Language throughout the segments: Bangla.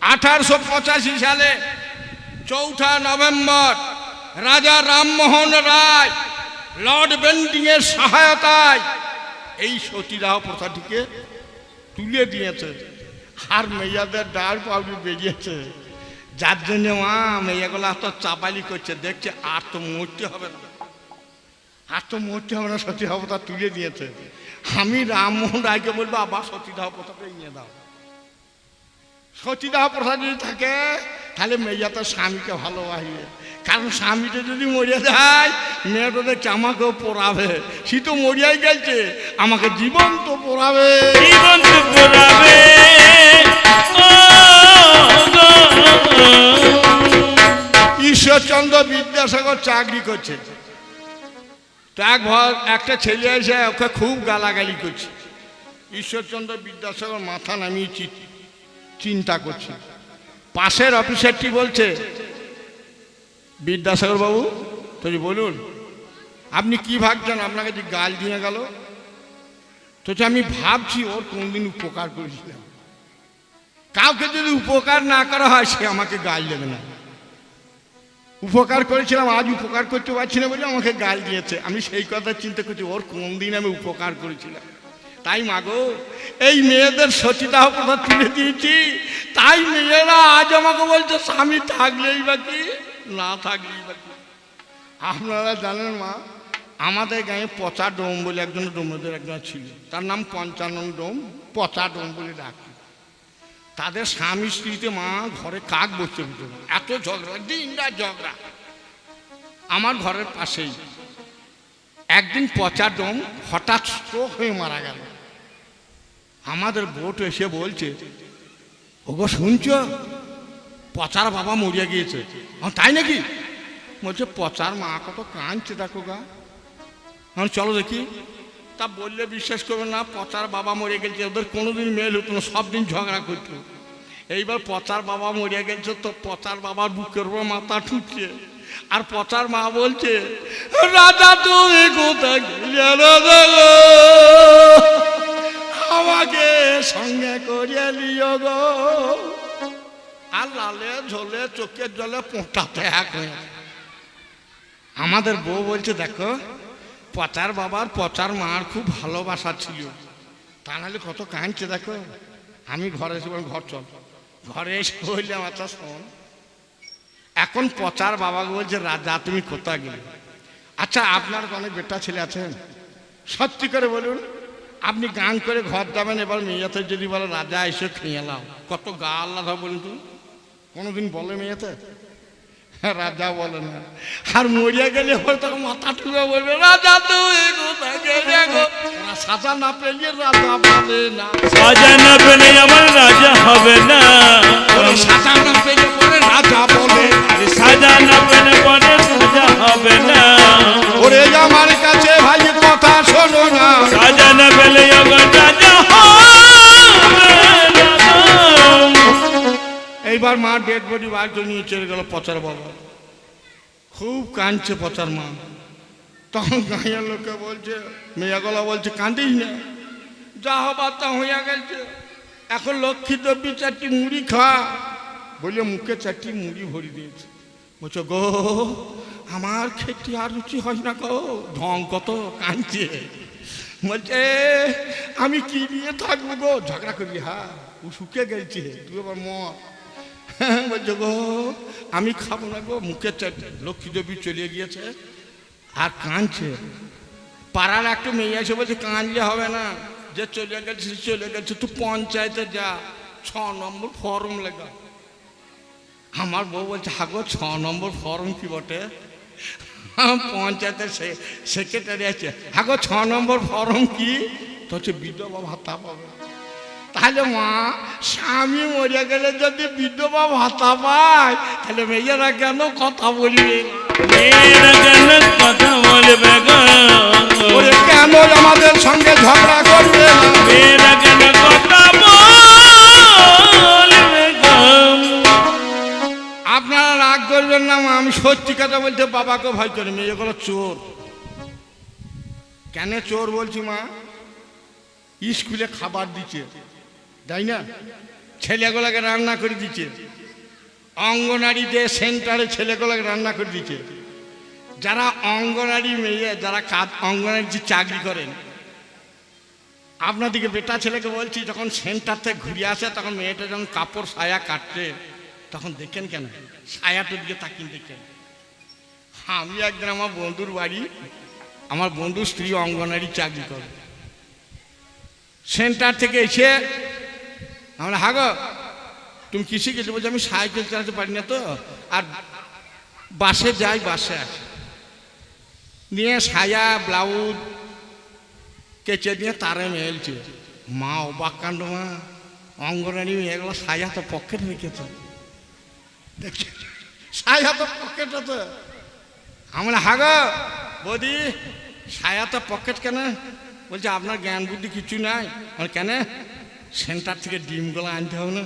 1885 সালে 4 নভেম্বর রাজা রামমোহন রায় লর্ড বেন্টিংয়ের সহায়তায় এই সতীদাহ প্রথাটিকে তুলে দিয়েছে। আর মেয়েদের ডাল পাউডি বেরিয়েছে, যার জন্য মা মেয়েগুলো এত চাপালি করছে, দেখছে আর তো মরতে হবে না, আর তো মরতে হবে না, সতীদাহ প্রথা তুলে দিয়েছে। আমি রামমোহন রায়কে বলবো আবার সতীদাহ প্রথাটা নিয়ে দাও। সতীদাহ প্রথা যদি থাকে তাহলে মেয়ে তো স্বামীকে ভালোবাসবে, কারণ স্বামীটা যদি মরিয়া যায় মেয়েটা দেখছে আমাকেও পড়াবে, সে তো মরিয়াই গেছে, আমাকে জীবন্ত পড়াবে, জীবন্ত পড়াবে। ঈশ্বরচন্দ্র বিদ্যাসাগর চাকরি করছে, তো একটা ছেলে এসে ওকে খুব গালাগালি করছে। ঈশ্বরচন্দ্র বিদ্যাসাগর মাথা নামিয়ে চিন্তা করছে। পাশের অফিসারটি বলছে, বিদ্যাসাগর বাবু তুই বলুন আপনি কি ভাবছেন, আপনাকে যে গাল দিয়ে গেল? তো আমি ভাবছি ওর কোনদিন উপকার করেছিলাম, কাউকে যদি উপকার না করা হয় সে আমাকে গাল দেবে না। উপকার করেছিলাম, আজ উপকার করতে পারছি না বলে আমাকে গাল দিয়েছে। আমি সেই কথা চিন্তা করছি ওর কোনদিন আমি উপকার করেছিলাম। তাই মাগো এই মেয়েদের সতীদাহ প্রথা তুলে দিয়েছি, তাই মেয়েরা আজ আমাকে বলছে স্বামী থাকলেই বাকি না থাকলেই বাকি। আপনারা জানেন মা, আমাদের গাঁয়ে পচা ডোম বলে একজন ডোমদের একজন ছিল, তার নাম পঞ্চানন ডোম, পচা ডোম বলে ডাকি। তাদের স্বামী স্ত্রীতে মা ঘরে কাক বসতে হতো, এত ঝগড়া, দিন রাত ঝগড়া। আমার ঘরের পাশেই একদিন পচা ডোম হঠাৎ স্ট্রোক হয়ে মারা গেল। আমাদের বোট এসে বলছে, ওগো শুনছ পচার বাবা মরিয়া গিয়েছে। তাই নাকি? বলছে পচার মা কত কাঁদছে দেখো গা। চলো দেখি। তা বললে বিশ্বাস করবে না, পচার বাবা মরে গেছে, ওদের কোনোদিন মেল হতো না, সব দিন ঝগড়া করতো। এইবার পচার বাবা মরে গেছে, তো পচার বাবার বুকের উপর মাথা ঠুকছে, আর পচার মা বলছে, রাজা তুমি কোথায় গেলে আমাকে সঙ্গে করিয়ে লিও গো। আর লালে ঝোলে চোখের জলে পোঁটাতে এক হয়ে। আমাদের বউ বলছে, দেখো পচার বাবার পচার মার খুব ভালোবাসা ছিল, তা নাহলে কত কাঁদছে দেখো। আমি ঘরে এসে ঘর চল, ঘরে এসে বললাম আচ্ছা শোন, এখন পচার বাবাকে বলছে রাজা তুমি কোথায় গেলে? আচ্ছা আপনার অনেক বেটা ছেলে আছেন, সত্যি করে বলুন আপনি গান করে ঘর যাবেন, এবার মেয়েতে যদি বলে রাজা এসে খেয়ে নাও, কত গা আল্লাহ বলুন তো, কোনোদিন বলে মেয়েতে? রাজা বলে না। আর মরিয়া গেলে হয়তো মাথা টুকে বলবে রাজা তুই কোথায় গেলে গো। সাজা না পেলে রাজা পাবে না, সাজা না পেলে আমার রাজা হবে না, সাজা না পেলে পরে রাজা বলে, সাজা না পেলে পরে রাজা হবে না। ওরে আমার কাছে ভাই কথা শোনো না, সাজা না পেলে আমার রাজা হবে না। এইবার মা ডেড বডি বার করে নিয়ে চলে গেল পচার বাবা, খুব কাঁদছে পচার মা। তখন গাঁয়ের লোকে বলছে, মেয়েগুলা বলছে কাঁদিস না, যা হবার তা হইয়া গেছে, এখন লক্ষ্মী দেবী 4টি মুড়ি খা বলে মুখে 4টি মুড়ি ভরি দিয়েছে। বলছো গো আমার খেতে আর রুচি হয় না গো, ঢং কত কাঁদছে। বলছে আমি কি নিয়ে থাকবো গো, ঝগড়া করি, হ্যাঁ ও শুকে গেছে তুই আবার মর। বলছো গো আমি খাবো না গো, মুখে 4টি। লক্ষ্মী দেবী চলে গিয়েছে আর কাঁদছে। পাড়ার একটা মেয়ে এসে বলছে কাঁদলে হবে না, যে চলে গেছে চলে গেছে, তুই পঞ্চায়েতে যা, 6 নম্বর ফর্ম লেখা। আমার বউ বলছে হাগো 6 নম্বর ফর্ম কি বটে? পঞ্চায়েতের সেক্রেটারি আছে, হাগো 6 নম্বর ফর্ম কি? তো হচ্ছে বিধবা ভাতা পাবে। তাহলে মা স্বামী মরে গেলে যদি বিধবা ভাতা পায় তাহলে মেয়েরা কেন কথা বলবে? মেয়েরা কেন কথা বলবে গো? কেন আমাদের সঙ্গে ঝগড়া করবে? মেয়েরা কেন কথা বলবে গো? আপনারা রাগ করবেন না মা, আমি সত্যি কথা বলতে বাবাকে ভয় করি। মেয়েগুলো চোর। কেন চোর বলছি মা? স্কুলে খাবার দিচ্ছে, তাই না? ছেলেগুলোকে রান্না করে দিচ্ছে, অঙ্গনারীতে সেন্টারে ছেলেগুলোকে রান্না করে দিচ্ছে। যারা অঙ্গনারী মেয়ে, যারা অঙ্গনারী চাকরি করেন, আপনাদিকে বেটা ছেলেকে বলছি, যখন সেন্টার থেকে ঘুরে আসে তখন মেয়েটা যখন কাপড় সায়া কাটছে তখন দেখেন কেন সায়াটার দিকে তাকিয়ে দেখেন। আমি একদিন আমার বন্ধুর বাড়ি, আমার বন্ধুর স্ত্রী অঙ্গনারী চাকরি করে, সেন্টার থেকে এসে আমরা হাগো তুমি কি শিখেছো? বলছি আমি সাইকেল চালাতে পারি না তো, আর বাসে যাই, বাসে আসি, নিয়ে সায়া ব্লাউজ কেচে দিয়ে তারে মেলছে। মা অবাক কাণ্ড, মা অঙ্গনারী এগুলো সায়া তো পকেটে রেখেছে, দেখছি সায়া তো পকেটে। তো আমরা হাগো বৌদি সায়া তো পকেট কেন? বলছে আপনার জ্ঞান বুদ্ধি কিছু নাই। কেন? সেন্টার থেকে ডিমগুলো আনতে হবে না,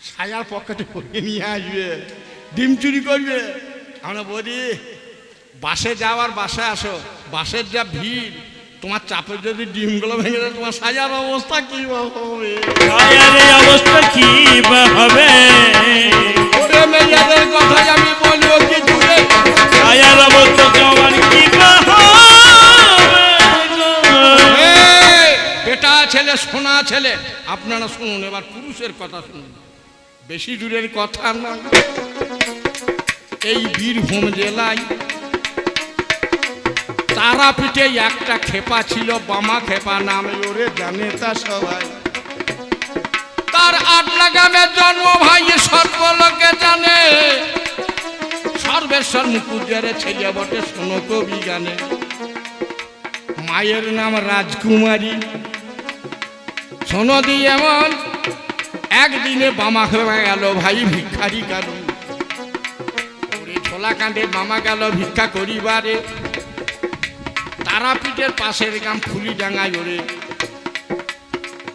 সায়ার পকেটে পরে নিয়ে আসবে, ডিম চুরি করবে। আমরা বৌদি বাসে যাও আর বাসে আসো, বাসের যা ভিড়, তোমার চাপে যদি ডিমগুলো ভেঙে যায় তোমার সাজার অবস্থা কি হবে? অবস্থা কি হবে? মেয়েদের কথাই আমি বলবো কি জুড়ে, সায়ার অবস্থা তোমার কি হবে? বেটা ছেলে, সোনা ছেলে, আপনারা শুনুন, এবার পুরুষের কথা শুনুন, বেশি দূরের কথা নয়। এই বীরভূম জেলায় তারাপীঠে একটা খেপা ছিল, বামা খেপা নামে, ওরে জানে তা সবাই। তার আটলা গ্রামে জন্ম ভাই, সর্বলোকে জানে, সর্বেশ্বর মুকুটের ছেলে বটে, শোনো কবি গানে। মায়ের নাম রাজকুমারী, শোনো দি এমন একদিনে বামা খেপা গেল ভাই ভিক্ষারি কারণ, ওরে ছোলা কাঁধে বামা গেল ভিক্ষা করিবারে। তারাপীঠের পাশের গ্রাম ফুলিডাঙ্গায়, ওরে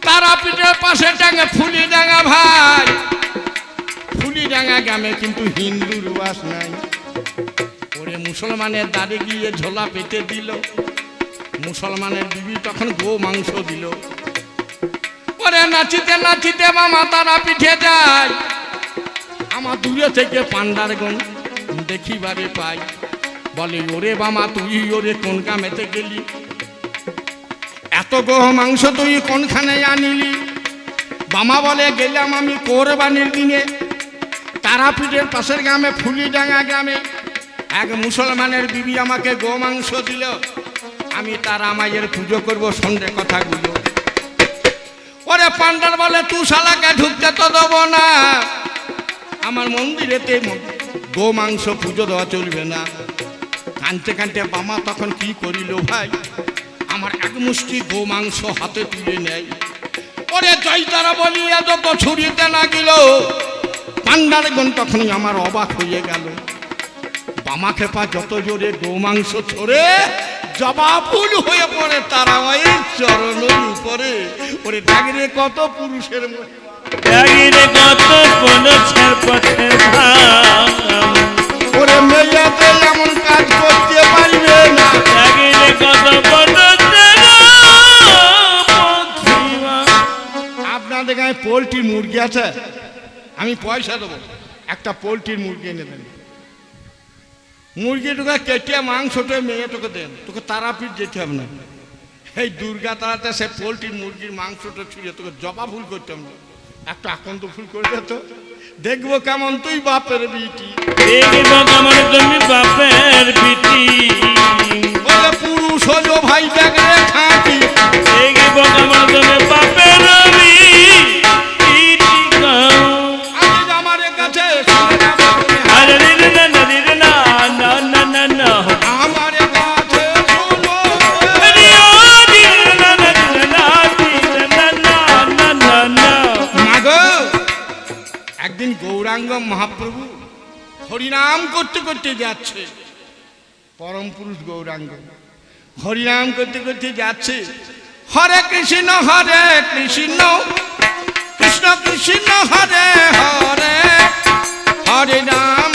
তারাপীঠের পাশের ডাঙ্গা ফুলিডাঙ্গা ভাই, ফুলিডাঙ্গা গ্রামে কিন্তু হিন্দুর বাস নাই। ওরে মুসলমানের দাঁড়ে গিয়ে ঝোলা পেতে দিল, মুসলমানের বিবি তখন গো মাংস দিল। ওরে নাচিতে নাচিতে মামা তারাপীঠে যায়, আমার দূরে থেকে পান্ডারগণ দেখিবারে পাই। বলে ওরে বামা তুই ওরে কোন কামেতে গেলি, এত গো মাংস তুই কোনখানে আনিলি? বামা বলে গেলাম আমি কোরবানির দিনে তারাপীঠের পাশের গ্রামে ফুলিডাঙ্গা গ্রামে, এক মুসলমানের বিবি আমাকে গো মাংস দিল, আমি তারা মায়ের পুজো করবো, সন্ধ্যে কথাগুলো। ওরে পান্ডার বলে তুই শালাকে ঢুকতে তো দেবো না, আমার মন্দিরেতে গো মাংস পুজো দেওয়া চলবে না। কানতে কানতে বামা তখন কি করিল ভাই, আমার এক মুষ্টি গো মাংস হাতে তুলে নেয়। ওরে জয় তারা বলিয়া যত ছুরিতে লাগিল, পান্ডারগণ তখনই আমার অবাক হয়ে গেল। বামা খেপা যত জোরে গো মাংস ছড়ে, জবা ফুল হয়ে পড়ে তারা মায়ের চরণের উপরে। ওরে ডাগরে কত পুরুষের ওরে মেয়েতে এমন কাজ করতে পারবে না। আপনাদের গায়ে পোলট্রি মুরগি আছে, আমি পয়সা দেবো, একটা পোলট্রির মুরগি এনে দেন। মুরগিটাকে কেটে মাংসটা মেয়েটাকে দেন, তোকে তারাপীঠ যেতে হবে না। এই দুর্গা তারাতে সে পোলট্রির মুরগির মাংসটা ছুঁড়ে তোকে জবা ফুল করতাম না, একটা আকন্দ ফুল করে দে তো, দেখবো কেমন তুই বাপের বিটি, দেখবো কেমন তুমি বাপের বিটি। বলে পুরুষ হলো ভাই দেখলে খাঁটি, দেখবো কেমন তুমি বাপের আমার কাছে একদিন গৌরাঙ্গ মহাপ্রভু হরিনাম করতে করতে যাচ্ছে, পরম পুরুষ গৌরাঙ্গ হরিনাম করতে করতে যাচ্ছে। হরে কৃষ্ণ কৃষ্ণ কৃষ্ণ হরে হরে, হরে রাম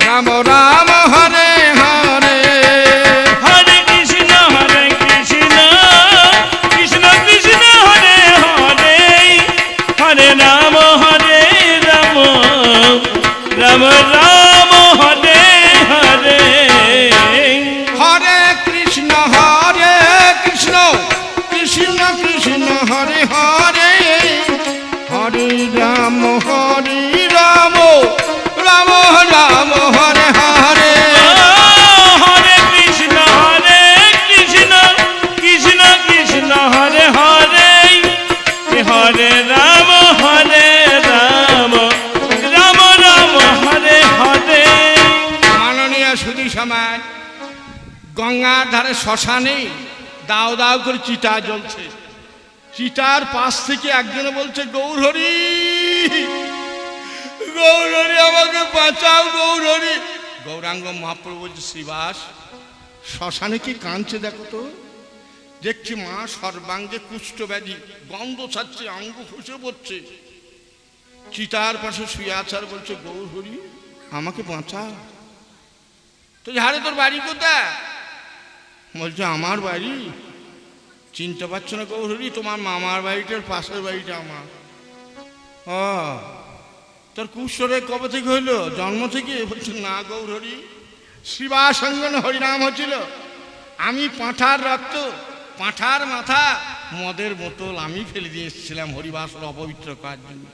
রাম রাম হরে হরে। হরে কৃষ্ণ কৃষ্ণ কৃষ্ণ হরে হরে, হরে রাম রাম রাম হরে হরে হরে কৃষ্ণ কৃষ্ণ কৃষ্ণ হরে হরে হরে রাম রাম রাম হরে হরে হরে কৃষ্ণ কৃষ্ণ কৃষ্ণ হরে হরে হরে রাম রাম রাম হরে হরে। মাননীয় সুধী সমাজ, গঙ্গার ধারে শ্মশানে দাও দাও করে চিতা জ্বলছে। চিতার পাশ থেকে একজনে বলছে গৌরহরি গৌরহরি আমাকে বাঁচাও গৌরহরি। গৌরাঙ্গ মহাপ্রভু বলছে শ্রীবাস, শ্মশানে কি কাঁদছে দেখো তো। দেখছি মা সর্বাঙ্গে কুষ্ঠ ব্যাধি, গন্ধ ছাড়ছে, অঙ্গ খসে পড়ছে। চিতার পাশে শুয়ে আছে আর বলছে গৌরহরি আমাকে বাঁচা। তো ঝাড়ে তোর বাড়ি কোথায়? বলছে আমার বাড়ি। চিনতে পারছো না গৌরহরি? তোমার মামার বাড়িটার পাশের বাড়িটা আমার। ও তোর কুষ্ঠরোগ কবে থেকে হইলো? জন্ম থেকে? বলছে না গৌরহরি, শিবার সঙ্গনে হরিনাম হচ্ছিল। আমি পাঁঠার রক্ত, পাঁঠার মাথা, মদের বোতল আমি ফেলে দিয়ে এসেছিলাম হরিবাসর অপবিত্র করার জন্য।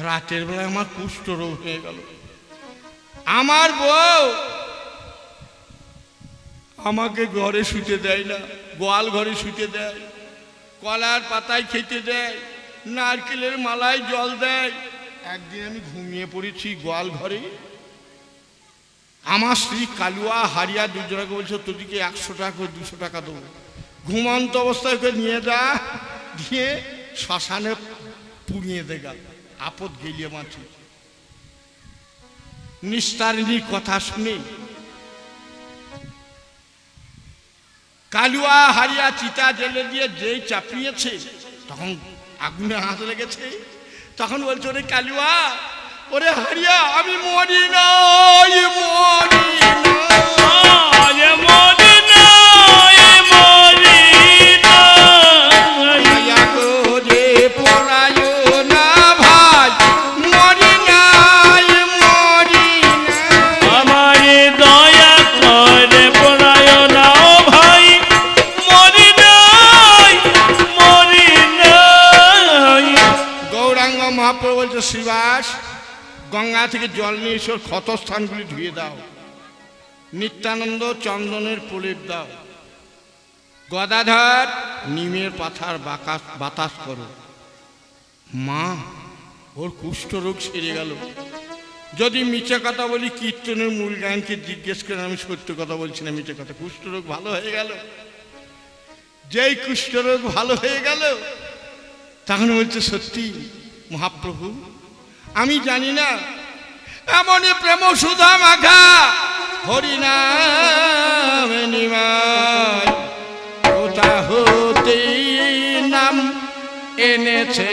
রাতের বেলায় আমার কুষ্ঠ রোগ হয়ে গেল। আমার বউ আমাকে ঘরে শুতে দেয় না, গোয়াল ঘরে শুতে দেয়, কলার পাতায় খেতে দেয়, নারকেলের মালায় জল দেয়। একদিন আমি ঘুমিয়ে পড়েছি গোয়াল ঘরে। আমার স্ত্রী কালুয়া হারিয়া দুজনকে বলছে তোদিকে 100 টাকা 200 টাকা দেবো, ঘুমন্ত অবস্থায় ওকে নিয়ে যা, দিয়ে শ্মশানে পুড়িয়ে দেগা। আপদ গেলিয়ে মাটি। নিস্তারিণীর কথা শুনে কালুয়া হারিয়া চিতা জেলে দিয়ে যেই চাপিয়েছে, তখন আগুনে হাত লেগেছে। তখন বলছে ওরে কালুয়া, ওরে হারিয়া আমি মরি না, মরি না, শ্রীবাস গঙ্গা থেকে জল নিয়ে এসে ক্ষতস্থানগুলি ধুয়ে দাও, নিত্যানন্দ চন্দনের প্রলেপ দাও, গদাধর নিমের পাতার বাতাস করো। মা ওর কুষ্ঠরোগ সেরে গেল। যদি মিছে কথা বলি কীর্তনের মূল গায়নকে জিজ্ঞেস করেন, আমি সত্য কথা বলছি না, মিছে কথা। কুষ্ঠরোগ ভালো হয়ে গেল। যেই কুষ্ঠরোগ ভালো হয়ে গেল তখন বলছে সত্যি মহাপ্রভু আমি জানি না এমনই প্রেম সুধা মাখা হরিনাম নিমায় কোথা হতে নাম এনেছে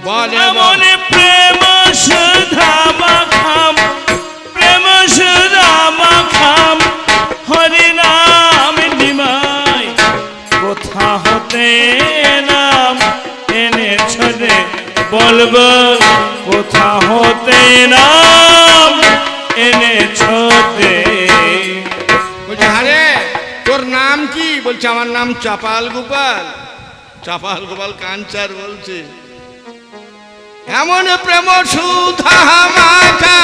বলে মনে প্রেম সুধা মাখাম, প্রেম সুধা মাখাম হরিনাম নিমায় কোথা হতে নাম এনেছে রে বলবো, কোথা হতে নাম এনেছে রে। বলছে আরে তোর নাম কি? বলছে আমার নাম চাপাল গোপাল। চাপাল গোপাল কাঞ্চার বলছে এমন প্রেম সুধা মাখা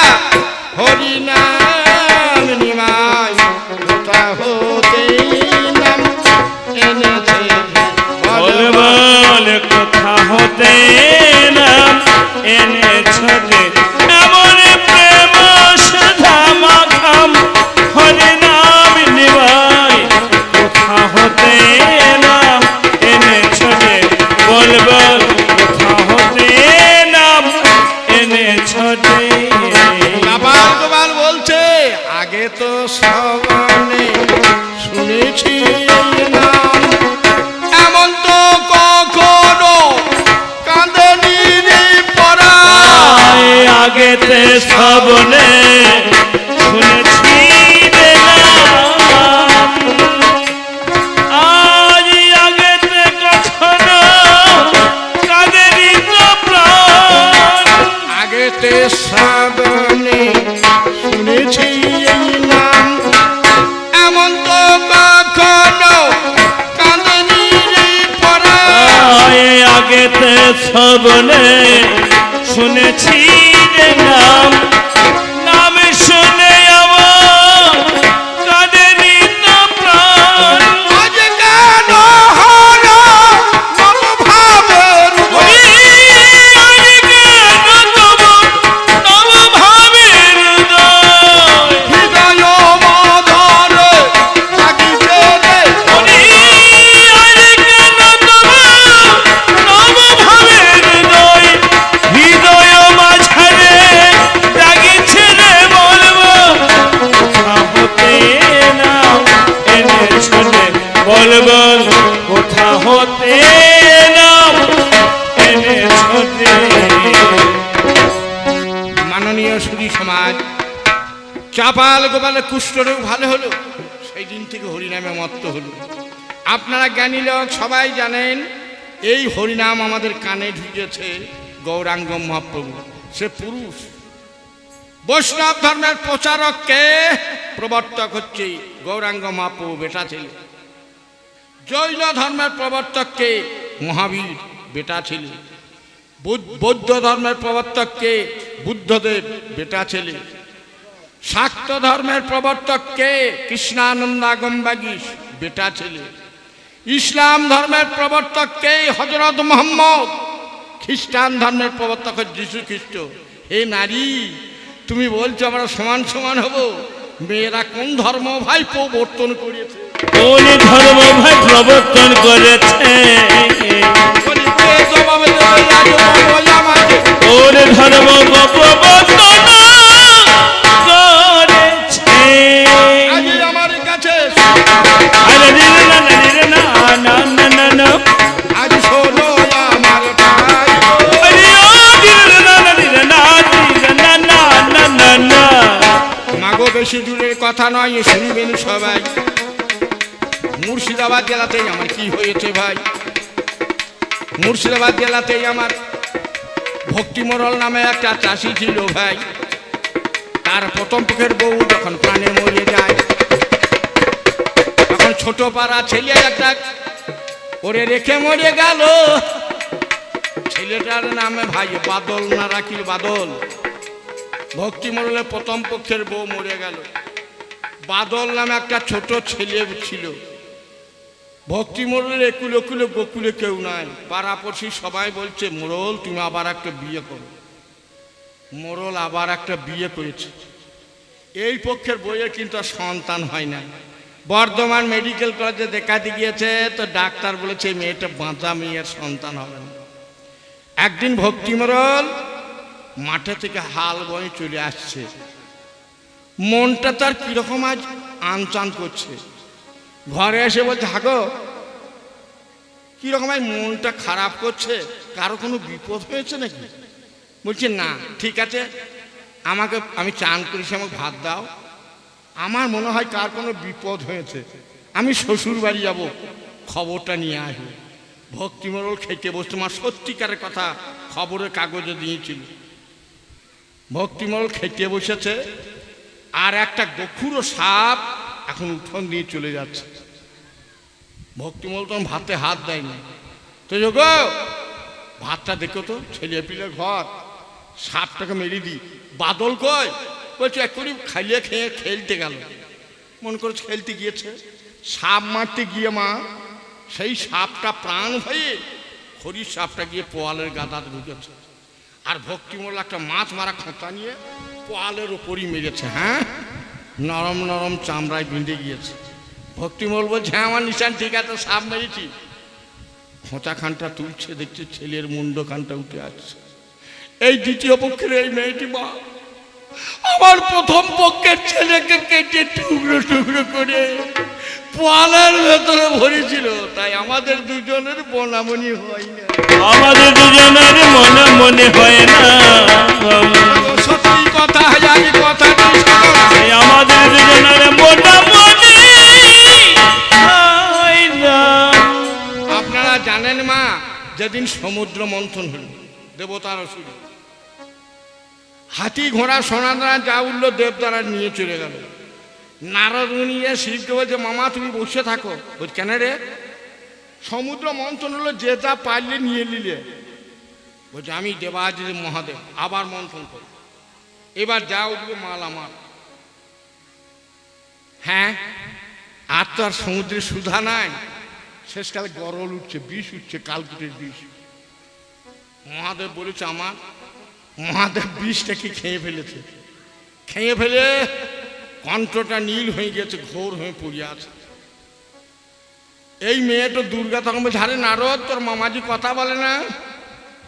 হরিনাম নিমায় কোথা হতে নাম এনেছে বলবো, কোথা হতে নাম এনেছে রে। এমন প্রেম সুধা মাখাম হরিনাম নিমায় কোথা হতে নাম এনেছে রে বলবো, কোথা হতে নাম এনেছে রে। চাপাল গোপাল বলছে আগে তো সবানে শুনেছি নাম, এমন তো কখনো কাঁদেনি পরা। আগেতে সবনে শুনেছি রে নাম, আজ আগেতে কখনো কাঁদেনি তো প্রাণ। শ্রবণে শুনেছি রে নাম, নাম শুনে আমার কাঁদে নিত প্রাণ। আজ কেন হলো নবভাবের উদয়? আজ কেন তব নবভাবের উদয়? হৃদয় মদনে জাগিছে রে আজ কেন তব নবভাবের উদয়? হৃদয় মাঝারে জাগিছে রে বলবো, কোথা হতে নাম এনেছ রে বলবো, কোথা হতে নাম এনেছ রে। মাননীয় সুধী সমাজ, চাপাল গোপালে কুষ্ঠরোগ ভালো হলো, সেই দিন থেকে হরিনামে মত্ত হলো। আপনারা জ্ঞানী লোক সবাই জানেন, এই হরিনাম আমাদের কানে ঢুকেছে গৌরাঙ্গ মহাপ্রভু। সে পুরুষ। বৈষ্ণব ধর্মের প্রচারককে প্রবর্তক হচ্ছে গৌরাঙ্গ মহাপ্রভু বেটা ছিল। জৈন ধর্মের প্রবর্তককে মহাবীর বেটা ছিল। বৌদ্ধ ধর্মের প্রবর্তককে বুদ্ধদেব বেটা ছেলে। শাক্ত ধর্মের প্রবর্তককে কৃষ্ণানন্দাগম্বাগীশ বেটা ছেলে। ইসলাম ধর্মের প্রবর্তককে হযরত মুহাম্মদ। খ্রিস্টান ধর্মের প্রবর্তক যীশু খ্রিস্ট। হে নারী, তুমি বলছো আমরা সমান সমান হব? মেয়েরা কোন ধর্ম ভাই প্রবর্তন করেছে? কোন ধর্ম ভাই প্রবর্তন করেছে? বলি, কে জবাব দেবে? আজ বলো আমাকে। কোন ধর্ম প্রবর্তন করেছে? আজ আমার কাছে আরে রে না না রে না না না না না, আজ শোনো আমার ভাই। আরে ও রে না না রে না না না না না না। মাগো, বেশি দূরের কথা নয়, শুনবেন সবাই। মুর্শিদাবাদ জেলাতেই আমার কি হয়েছে ভাই। মুর্শিদাবাদ জেলাতেই আমার ভক্তি মোড়ল নামে একটা চাষি ছিল ভাই। তার প্রথম পক্ষের বউ যখন প্রাণে মরে যায়, তখন ছোট পাড়া ছেলে একটা ওরে রেখে মরে গেল। ছেলেটার নামে ভাই বাদল না রাখিল বাদল। ভক্তি মোড়লের প্রথম পক্ষের বউ মরে গেল। বাদল নামে একটা ছোট ছেলে ছিল। ভক্তি মোড়লের একুলে কুলে গোকুলে কেউ নাই। পাড়াপড়শি সবাই বলছে, মোড়ল তুমি আবার একটা বিয়ে করো। মোড়ল আবার একটা বিয়ে করেছে। এই পক্ষের বইয়ের কিন্তু আর সন্তান হয় না। বর্ধমান মেডিকেল কলেজে দেখাতে গিয়েছে, তো ডাক্তার বলেছে এই মেয়েটা বাঁচা, মেয়ের সন্তান হবে না। একদিন ভক্তি মোড়ল মাঠে থেকে হাল বয়ে চলে আসছে। মনটা তার কিরকম আজ আনচান করছে। ঘরে এসে বলছে, হাগো কিরকম আজ মনটা খারাপ করছে, কারো কোনো বিপদ হয়েছে নাকি? বলছে না, ঠিক আছে, আমি চান করেছি, আমাকে ভাত দাও। আমার মনে হয় কার কোনো বিপদ হয়েছে, আমি শ্বশুর বাড়ি যাব, খবরটা নিয়ে আসবো। ভক্তি মোড়ল খেতে বসতে, মা সত্যিকারের কথা খবরের কাগজে দিয়েছিল। ভক্তি মোড়ল খেতে বসেছে, আর একটা গখুরো সাপ এখন উঠোন দিয়ে চলে যাচ্ছে। ভক্তি মোড়ল তখন ভাতে হাত দেয়নি। তো গো ভাতটা দেখো তো, ছেলে পিলে ঘর, সাপটাকে মেরে দিই। বাদল কই? বলছে এক্ষুনি খাইয়ে খেয়ে খেলতে গেল। মনে করছে খেলতে গিয়েছে, সাপ মারতে গিয়ে মা সেই সাপটা প্রাণ হয়ে হরির সাপটা গিয়ে পোয়ালের গাদাতে ঢুকেছে। আর ভক্তি মোড়ল একটা মাছ মারা খোঁতা নিয়ে পোয়ালের ওপরই মেরেছে। হ্যাঁ, নরম নরম চামড়ায় বিঁধে গিয়েছে। ভক্তি মোড়ল বলছে, হ্যাঁ আমার নিশান ঠিক আছে, সাপ মেরেছি। খোঁচা খানটা তুলছে, দেখছে ছেলের মুন্ড খানটা উঠে আসছে। এই দ্বিতীয় পক্ষের এই মেয়েটি মা আমার প্রথম পক্ষের ছেলেকে কেটে টুকরো টুকরো করে পোয়ালের ভেতরে ভরেছিল। তাই আমাদের দুজনের বনামনি হয় না। আমাদের দুজনের মনে মনে হয় না। সত্যি কথা, জানি কথা আমাদের দুজনের মনে মনে হয় না। আপনারা জানেন মা, যেদিন সমুদ্র মন্থন হল, দেবতার অসুর হাতি ঘোড়া সোনাদানা যা উঠলো দেবতারা নিয়ে চলে গেল। নারদ মুনি শিবকে বলছে, মামা তুমি বসে থাকো। বলছে কেন রে? সমুদ্র মন্থন হলো, যে যা পারলে নিয়ে নিলে। বলছে আমি দেবাজিৎ মহাদেব, আবার মন্থন করো, এবার যা উঠবে মাল আমার। হ্যাঁ, আর তো আর সমুদ্রে সুধা নাই, শেষকালে গরল উঠছে, বিষ উঠছে, কালকুটের বিষ। মহাদেব বলেছে আমার। মহাদেব বিষটাকে খেয়ে ফেলেছে, খেয়ে ফেলে কণ্ঠটা নীল হয়ে গেছে, ঘোর হয়ে পড়ে আছে। এই মেয়েটা দুর্গা তখন বলছে, আরে নারদ, তোর মামাজি কথা বলে না?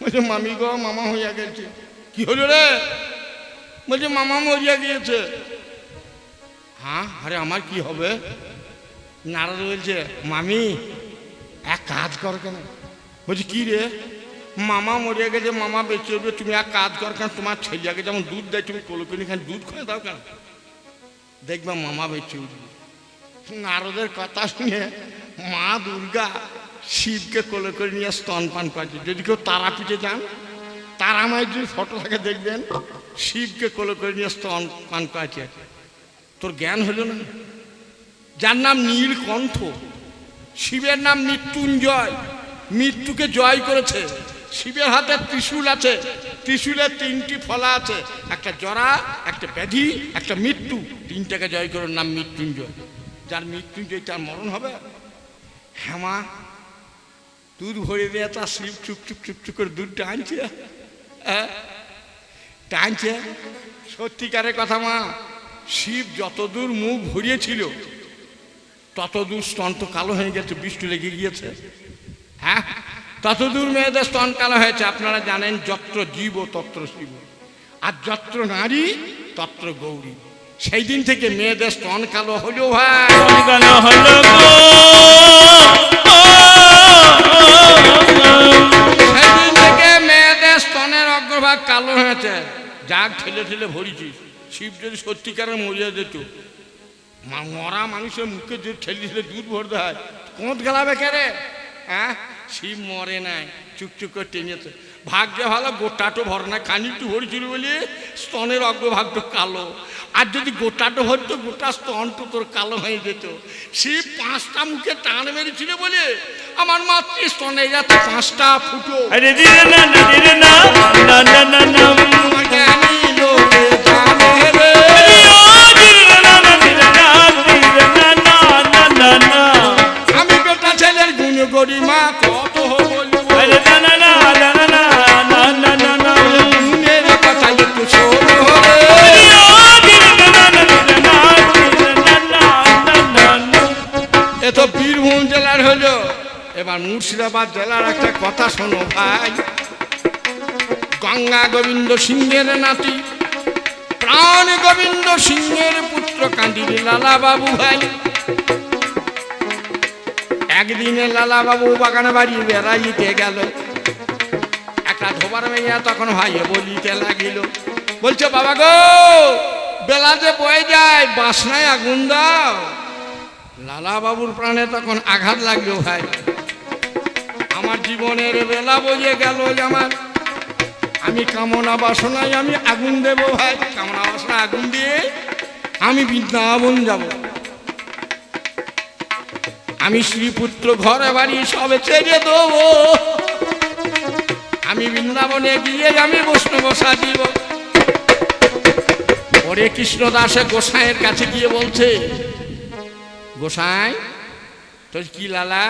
বলছে মামি গো, মামা হইয়া গেছে। কি হলো রে? বলছে মামা মরিয়া গিয়েছে। হ্যাঁ, আরে আমার কি হবে? নারদ বলছে মামি এক কাজ কর কেন? বলছে কি রে? মামা মরিয়া গেছে, মামা বেঁচে উঠবে, তুমি এক কাজ কর কেন, তোমার ছেলেকে যেমন দুধ দেয় তুমি কোলকুনি খান দুধ খুঁয়ে দাও কেন, দেখবা মামা বেঁচে উঠবে। নারদের কথা শুনে মা দুর্গা শিবকে কোলে করে নিয়ে স্তনপান করেছে। যদি কেউ তারাপীঠে যান, তারামায়ের যদি ফটো থাকে দেখবেন শিবকে কোলে করে নিয়ে স্তনপান করেছে। তোর জ্ঞান হলো না? যার নাম নীলকণ্ঠ, শিবের নাম মৃত্যুঞ্জয়, মৃত্যুকে জয় করেছে। শিবের হাতে ত্রিশূল আছে, ত্রিশূলের তিনটি ফলা আছে, একটা জরা, একটা ব্যাধি, একটা মৃত্যু, তিনটাকে জয় করার নাম মৃত্যুঞ্জয়। যার মৃত্যুঞ্জয় তার মরণ হবে? হ্যাঁ মা, দুধ ভরে দিয়ে তার শিব চুপ চুপ চুপ চুপ করে দুধ টানছে, টানছে। সত্যিকারের কথা মা, শিব যতদূর মুখ ভরিয়েছিল ততদূর স্তন তো কালো হয়ে গেছে, বৃষ্টি লেগে গিয়েছে। হ্যাঁ, ততদূর মেয়েদের স্তন কালো হয়েছে। আপনারা জানেন যত্র জীব তত্র শিব, আর যত্র নারী তত্র গৌরী। সেই দিন থেকে মেয়েদের স্তন কালো হলো ভাই, কালো হলো গো। সেই দিন থেকে মেয়েদের স্তনের অগ্রভাগ কালো হয়েছে। যাক ঠেলে ঠেলে ভরিছিস। শিব যদি সত্যিকারের মরিয়া যেত, মরা মানুষের মুখে যদি ঠেলে ঠেলে দুধ ভরতে হয়, কোঁত গেলাবে কে রে? হ্যাঁ, শিব মরে নাই, চুকচুক করে টেনেছে। ভাগ্যে ভালো গোটাটো ভর না, খানিকটু ভরেছিল বলে স্তনের অগ্রভাগটা কালো। আর যদি গোটাটো ভরতো, গোটা স্তনটা তোর কালো হয়ে যেত। শিব 5টা মুখে টান মেরেছিল বলে আমার মাতৃ স্তনে যাতে 5টা ফুটো। আরে দিরে না না দিরে না না না না না, জ্ঞানী লোকে জানে রে। দিরে না না দিরে না দিরে না না না না না, আমি বেটা ছেলের গুণ গরিমা কত বলবো। আরে না না না না না না না না না না, গুণের কথা একটু শোনো রে। দিরে না না না দিরে না দিরে না না না না। এ তো বীরভূম জেলার হলো। এবার মুর্শিদাবাদ জেলার একটা কথা শোনো ভাই। গঙ্গা গোবিন্দ সিংহের নাতি, প্রাণ গোবিন্দ সিংহের পুত্র কান্দির লালা বাবু ভাই। একদিনে লালা বাবু বাগানে বাড়ি বেড়াইতে গেল। একটা ধোবার মেয়া তখন ভাইয়ে বলিতে লাগিল, বলছে বাবা গো, বেলা যে বয়ে যায়, বাসনায় আগুন দাও। লালা বাবুর প্রাণে তখন আঘাত লাগলো, ভাই আমার জীবনের বেলা বয়ে গেল, আমার আমি কামনা বাসনায় আমি আগুন দেব ভাই। কামনা বাসনা আগুন দিয়ে আমি বৃন্দাবন যাব। আমি শ্রীপুত্র ঘরে বাড়ি সবে ছেড়ে দেবো। আমি বৃন্দাবনে গিয়ে আমি বৈষ্ণব সাজিব। ওরে কৃষ্ণদাসে গোসাইয়ের কাছে গিয়ে বলছে, গোসাই তো কি লালা,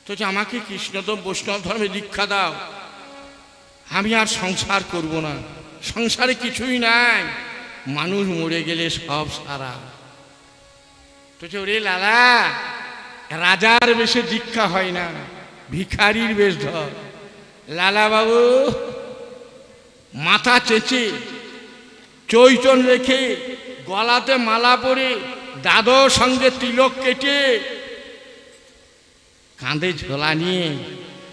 তো আমাকে কৃষ্ণদেব বৈষ্ণব ধর্মে দীক্ষা দাও। আমি আর সংসার করব না, সংসারে কিছুই নাই, মানুষ মরে গেলে সব সারা। তো ওরে লালা, রাজার বেশে দীক্ষা হয় না, ভিখারির বেশ ধর। লালা বাবু মাথা চেঁচে চৈতন রেখে গলাতে মালা পরে দাদর সঙ্গে তিলক কেটে কাঁধে ঝোলা নিয়ে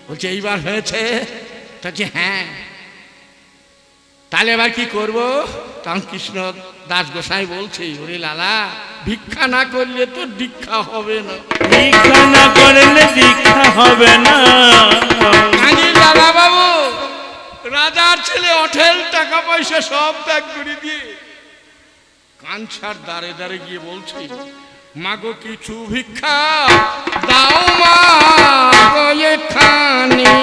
বলছে এইবার হয়েছে? বলছে হ্যাঁ। তাহলে এবার কি করব? তখন কৃষ্ণ দাস গোসাই বলছে, ওরে লালা, ভিক্ষা না করলে তো দীক্ষা হবে না। ভিক্ষা না করলে দীক্ষা হবে না। লালা বাবু রাজার ছেলে, অঠেল টাকা পয়সা সব ত্যাগ করে দিয়ে কাঞ্ছার দ্বারে দ্বারে গিয়ে বলছে, মাগো কিছু ভিক্ষা দাও মা এখানে।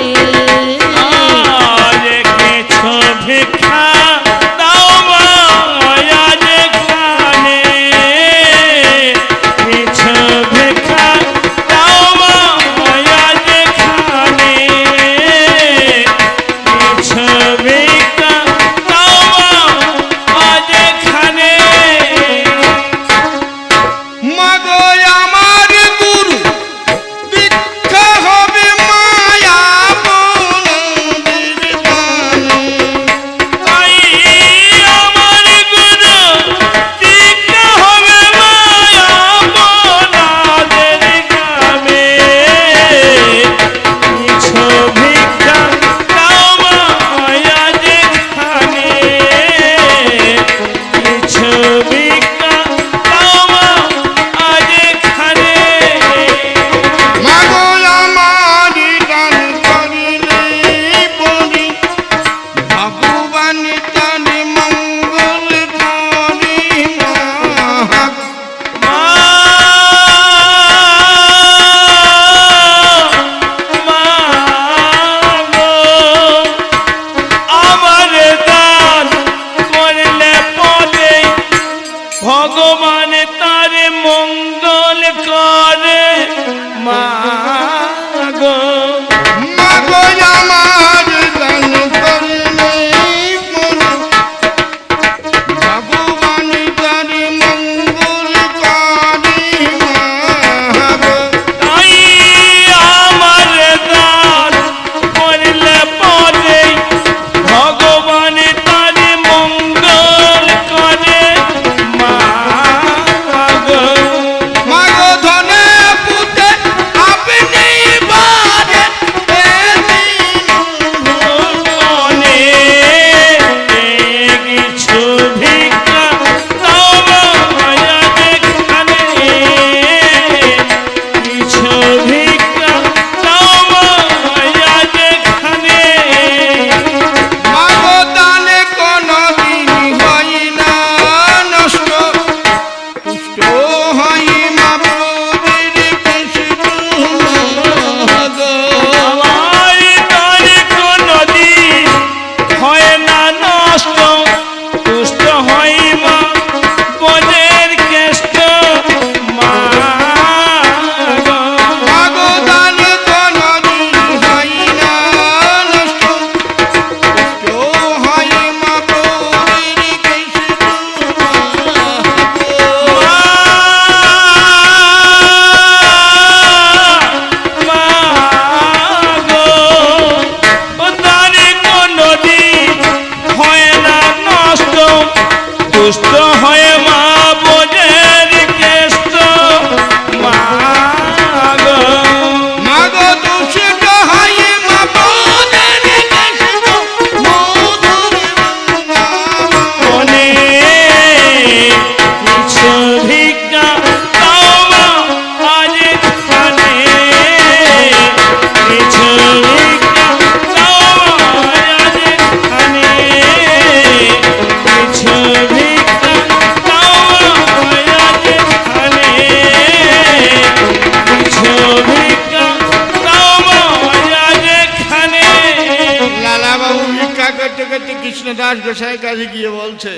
করতে করতে কৃষ্ণদাস গোসাই কাছে গিয়ে বলছে,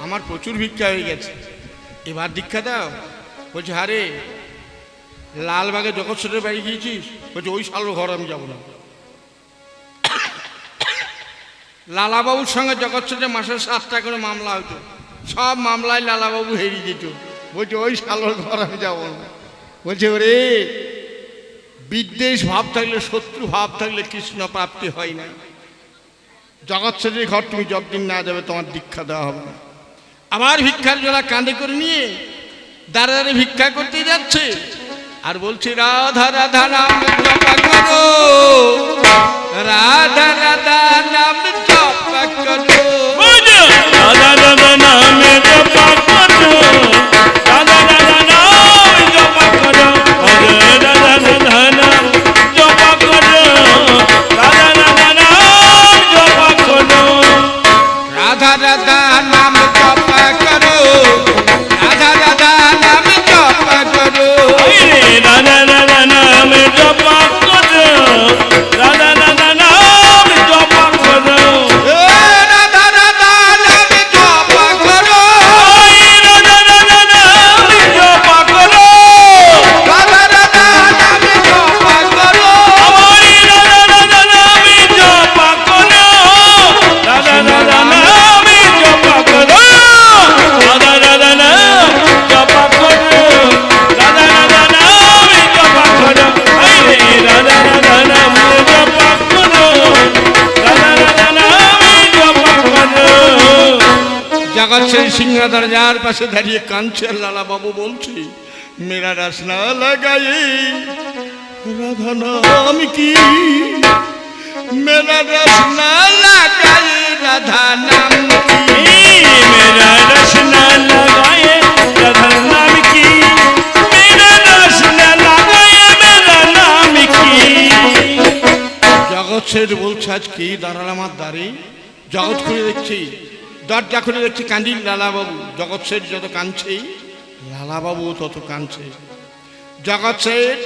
আমার প্রচুর ভিক্ষা হয়ে গেছে, এবার দীক্ষা দাও। বলছে, আরে লালবাগে জগৎসরের বাড়ি গিয়েছিস? বলছে, ওই শালোর ঘর আমি যাবো না। লালাবাবুর সঙ্গে জগৎসরে মাসে 7টা করে মামলা হতো, সব মামলায় লালাবাবু হেরিয়ে যেত। বলছে, ওই শালোর ঘর আমি যাবো না। বলছে, ওরে বিদ্বেষ ভাব থাকলে, শত্রু ভাব থাকলে কৃষ্ণ প্রাপ্তি হয় না। জগৎসরের ঘর তুমি যতদিন না যাবে তোমার দীক্ষা দেওয়া হবে না। আবার ভিক্ষার জোড়া কাঁধে করে নিয়ে দাঁড়ে দাঁড়ে ভিক্ষা করতে যাচ্ছে আর বলছে, রাধা রাধা নাম জপা করো, রাধা রাধা নাম জপা করো, রাধা রাধা নামে জপা করো, রাধা রাধা নাম জপা করো, রাধা রাধা নাম জপা করো, রাধা রাধা নাম জপা করো, রাধা রাধা নাম জপা করো, রাধা রাধা নাম জপা করো, রাধা রাধা নাম জপা করো, রাধা রাধা নাম জপা করো, রাধা রাধা নাম জপা করো, রাধা রাধা নাম জপা করো, রাধা রাধা নাম জপা করো, রাধা রাধা নাম জপা করো, রাধা রাধা নাম জপা করো, রাধা রাধা নাম জপা করো, রাধা রাধা নাম জপা করো, রাধা রাধা নাম জপা করো, রাধা রাধা নাম জপা করো। জগৎ সেই সিংহ দরজার পাশে দাঁড়িয়ে কাঁদছে আর লালা বাবু বলছে, মেরা রাসনা লাগায়ে রাধা নাম কি, মেরা রাসনা লাগায়ে রাধা নাম কি, मेरा रसना लगाए राधा नाम की, मेरा रसना लगाए मेरा नाम की। জগৎ শেঠ বলছে, আজ কি দাঁড়াল আমার দ্বারে? জগৎ খুলে দেখছি, দরজা খুলে দেখছি কান্দিল লালাবাবু। জগৎ শেঠ যত কাঁদছে লালাবাবু তত কাঁদছে। জগৎ শেঠ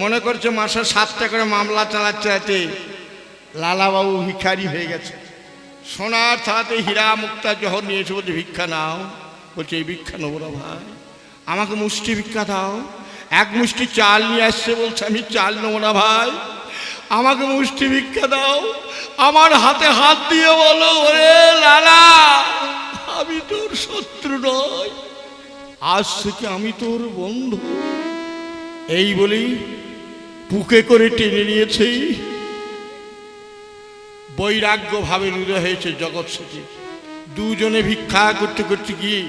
মনে করছে মাসে 7টা করে মামলা চালাচ্ছে, এতে লালাবাবু ভিখারি হয়ে গেছে। সোনার থালাতে হীরা মুক্তা জহর নিয়ে এসে বলছে, ভিক্ষা নাও। বলছে, এই ভিক্ষা নেবো না ভাই, আমাকে মুষ্টি ভিক্ষা দাও। এক মুষ্টি চাল নিয়ে আসছে, বলছে, আমি চাল নেবো না ভাই, আমাকে মুষ্টি ভিক্ষা দাও। আমার হাতে হাত দিয়ে বলো, ওরে লালা, আমি তোর শত্রু নয়, আজ থেকে আমি তোর বন্ধু। এই বলেই বুকে করে টেনে নিয়েছে। বৈরাগ্য ভাবে রুদ্ধ হয়েছে জগৎ শেঠে। দুজনে ভিক্ষা করতে করতে গিয়ে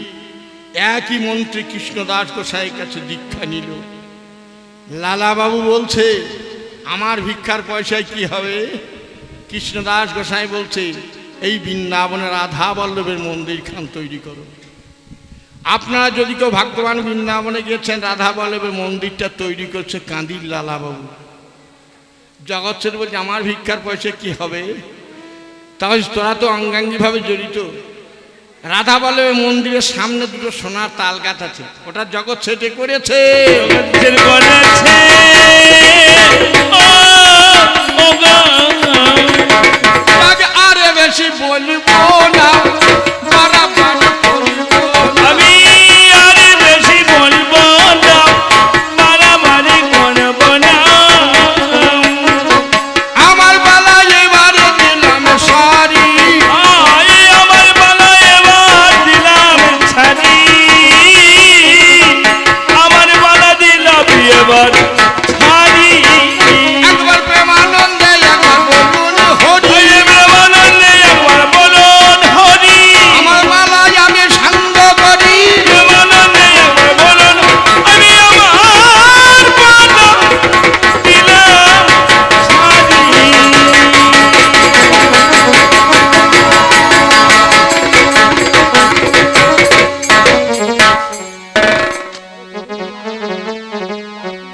একই মন্ত্রে কৃষ্ণদাস গোসাইয়ের কাছে দীক্ষা নিল। লালাবাবু বলছে, আমার ভিক্ষার পয়সায় কি হবে? কৃষ্ণদাস গোসাই বলছে, এই বৃন্দাবনের রাধা বল্লভের মন্দির খান তৈরি করো। আপনারা যদি কেউ ভাগ্যবান বৃন্দাবনে গিয়েছেন, রাধা বল্লভের মন্দিরটা তৈরি করছে কাঁদির লালাবাবু। জগৎ শেঠ বলছে, আমার ভিক্ষার পয়সা কি হবে? তাহলে তোরা তো অঙ্গাঙ্গিভাবে জড়িত। রাধা বল্লভের মন্দিরের সামনে দুটো সোনার তাল গাছ আছে, ওটা জগৎ শেঠে করেছে। আরে বেশি বলবো না।